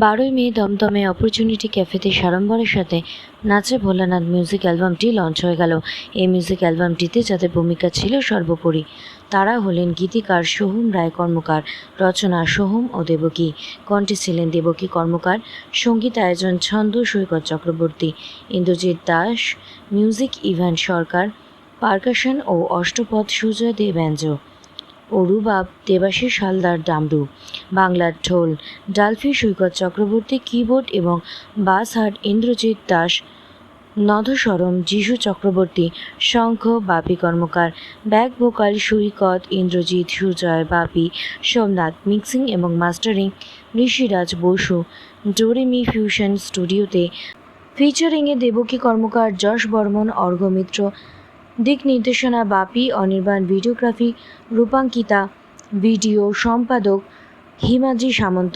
12ই মে দমদমে অপরচুনিটি ক্যাফেতে সাড়ম্বরের সাথে নাচে ভোলানাথ মিউজিক অ্যালবামটি লঞ্চ হয়ে গেল। এই মিউজিক অ্যালবামটিতে যাদের ভূমিকা ছিল সর্বোপরি তারা হলেন গীতিকার সোহম রায় কর্মকার, রচনা সোহম ও দেবকী, কণ্ঠে ছিলেন দেবকী কর্মকার, সঙ্গীত আয়োজন ছন্দ সৈকত চক্রবর্তী, ইন্দ্রজিৎ দাস, মিউজিক ইভান সরকার, পারকাশন ও অষ্টপদ সুজয় দে ব্যঞ্জো ও রুবাব দেবাশিস হালদার ডামরু, বাংলার ঢোল ডালফি সৈকত চক্রবর্তী, কিবোর্ড এবং বাস হাট ইন্দ্রজিৎ দাস, নধস্বরম যিশু চক্রবর্তী, শঙ্খ বাপি কর্মকার, ব্যাক ভোকাল সৈকত, ইন্দ্রজিৎ, সুজয়, বাপি, সোমনাথ, মিক্সিং এবং মাস্টারিং ঋষিরাজ বসু, ডোরেমি ফিউশন স্টুডিওতে, ফিচারিংয়ে দেবকী কর্মকার, যশ বর্মন, অর্ঘ্য মিত্র, দিক নির্দেশনা বাপি, অনির্বাণ, ভিডিওগ্রাফি রূপাঙ্কিতা, ভিডিও সম্পাদক Himadri Samanta,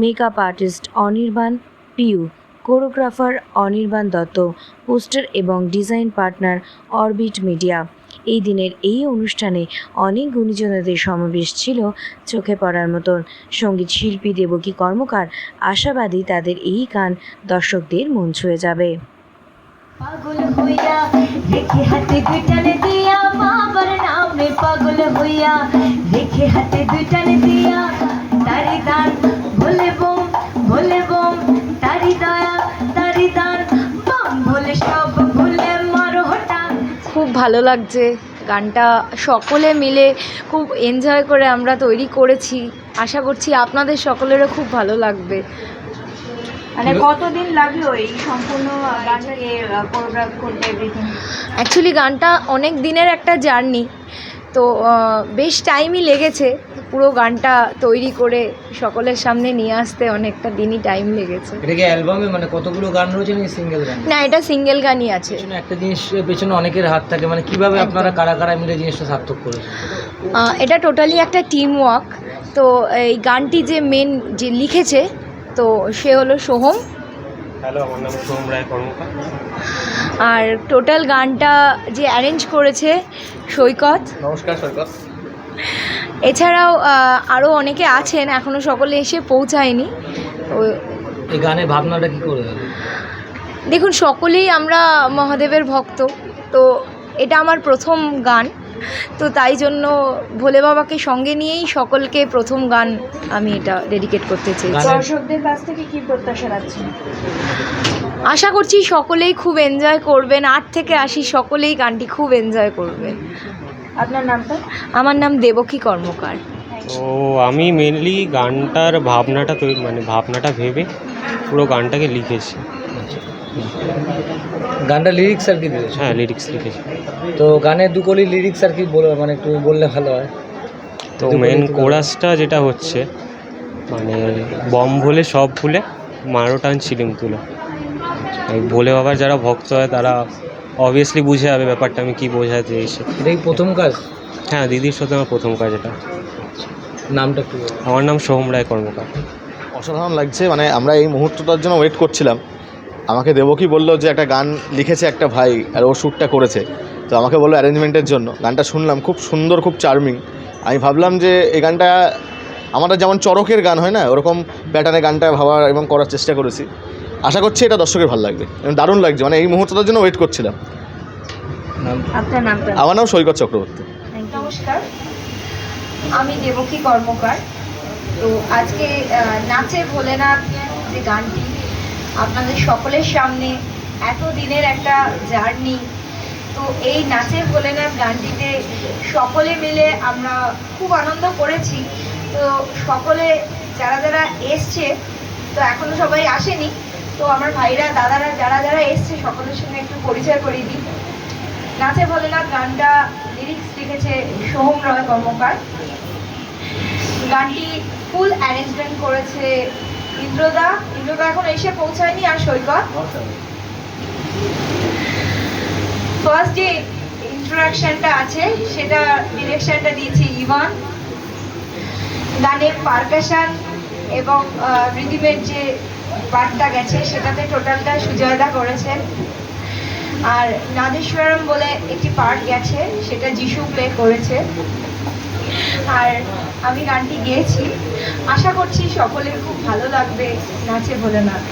makeup artist Anirban Piu, choreographer Anirban Dutta, poster এবং ডিজাইন পার্টনার অরবিট মিডিয়া। এই দিনের এই অনুষ্ঠানে অনেক গুণীজনদের সমাবেশ ছিল চোখে পড়ার মতন। সঙ্গীত শিল্পী দেবকী কর্মকার আশাবাদী তাদের এই গান দর্শকদের মন ছুঁয়ে যাবে। পাগল হইয়া রেখে হাতে দুইটানে দিয়া, বাবার নামে পাগল হইয়া রেখে হাতে দুইটানে দিয়া, তারি দান ভোলে বোম তারি দয়া তারি দান বাম ভোলে সব ভুলে মারো হঠাৎ। খুব ভালো লাগছে গানটা, সকলে মিলে খুব এনজয় করে আমরা তৈরি করেছি। আশা করছি আপনাদের সকলেরও খুব ভালো লাগবে। মানে কতদিন লাগলো এই সম্পূর্ণ গানটাকে কোরিওগ্রাফ করতে, এভরিথিং? অ্যাকচুয়ালি গানটা অনেক দিনের একটা জার্নি, তো বেশ টাইমই লেগেছে পুরো গানটা তৈরি করে সকলের সামনে নিয়ে আসতে, অনেকটা দিনই টাইম লেগেছে। এটা কি অ্যালবামে মানে কতগুলো গান রয়েছে নাকি সিঙ্গেল গান? না, এটা সিঙ্গেল গানই আছে। পেছনে একটা জিনিস, পেছনে অনেকের হাত থাকে, মানে কিভাবে আপনারা কারা কারা মিলে জিনিসটা সার্থক করেছেন? এটা টোটালি একটা টিম ওয়ার্ক। তো এই গানটি যে মেন যে লিখেছে, তো সে হলো সোহম। হ্যালো, আমার নাম সোহম রায় কর্মকার। আর টোটাল গানটা যে অ্যারেঞ্জ করেছে সৈকত। নমস্কার সৈকত। এছাড়াও আরও অনেকে আছেন, এখনও সকলে এসে পৌঁছায়নি। এই গানের ভাবনাটা কি করে গেল? দেখুন, সকলেই আমরা মহাদেবের ভক্ত, তো এটা আমার প্রথম গান, তো তাই জন্য ভোলে বাবাকে সঙ্গে নিয়েই সকলকে প্রথম গান আমি এটা ডেডিকেট করতে চেয়েছি। দর্শকদের কাছ থেকে কি প্রত্যাশা রাখছেন? আশা করছি সকলেই খুব এনজয় করবেন, 8 থেকে 80 সকলেই গানটি খুব এনজয় করবেন। আপনার নামটা? আমার নাম দেবকী কর্মকার। তো আমি মেনলি গানটার ভাবনাটা ভাবনাটা ভেবে পুরো গানটাকে লিখেছি। গানটা লিরিক্স আর কি দিয়েছে? হ্যাঁ, লিরিক্স লিখেছি। তো গানের দুকলি লিরিক্স আর কি মানে একটু বললে ভালো হয়। তো মেন কোরাসটা যেটা হচ্ছে, মানে বম ভোলে সব ভুলে মারো টান ছিলিম তুলে। এই ভোলে বাবার যারা ভক্ত হয় তারা অবভিয়াসলি বুঝে যাবে ব্যাপারটা আমি কি বোঝাতে চেয়েছি। এটা কি প্রথম কাজ? হ্যাঁ, দিদির সাথে আমার প্রথম কাজ এটা। নামটা একটু বলো। আমার নাম সোহম রায় কর্মকার। অসাধারণ লাগছে, মানে আমরা এই মুহূর্তটার জন্য ওয়েট করছিলাম। আমাকে দেবকী বললো যে একটা গান লিখেছে একটা ভাই, আর ও শ্যুটটা করেছে, তো আমাকে বললো অ্যারেঞ্জমেন্টের জন্য। গানটা শুনলাম, খুব সুন্দর, খুব চার্মিং। আমি ভাবলাম যে এই গানটা আমাদের যেমন চরকের গান হয় না, ওরকম প্যাটার্নে গানটা ভাবার এবং করার চেষ্টা করেছি। আশা করছি এটা দর্শকের ভালো লাগবে, এবং দারুণ লাগছে, মানে এই মুহূর্তটার জন্য ওয়েট করছিলাম। আপনার নামটা? আমার নাম সৈকত চক্রবর্তী। নমস্কার, আমি দেবকী কর্মকার। তো আজকে নাচে ভোলেনাথ যে গানটি আপনাদের সকলের সামনে, এত দিনের একটা জার্নি, তো এই নাচে ভোলেনাথ গানটিতে সকলে মিলে আমরা খুব আনন্দ করেছি। তো সকলে যারা যারা এসছে, তো এখনও সবাই আসেনি, তো আমার ভাইরা দাদারা যারা যারা এসছে সকলের সঙ্গে একটু পরিচয় করিয়ে দিই। নাচে ভোলেনাথ গানটা লিরিক্স লিখেছে সোহম রায় কর্মকার। গানটি ফুল অ্যারেঞ্জমেন্ট করেছে ইন্দ্রদা এখন এসে পৌঁছায়নি, আর সৈকত। ফার্স্ট যে ইন্ট্রোডাকশনটা আছে সেটা ডিরেকশনটা দিয়েছে ইভান। গানের পারকাশন এবং রিদিমের যে পার্টটা গেছে সেটাতে টোটালটা সুজয়দা করেছেন। আর নাদেশ্বরম বলে একটি পার্ট গেছে, সেটা যিশু প্লে করেছে। আর আমি গানটি গেয়েছি। আশা করছি সকলের খুব ভালো লাগবে নাচে ভোলেনাথ।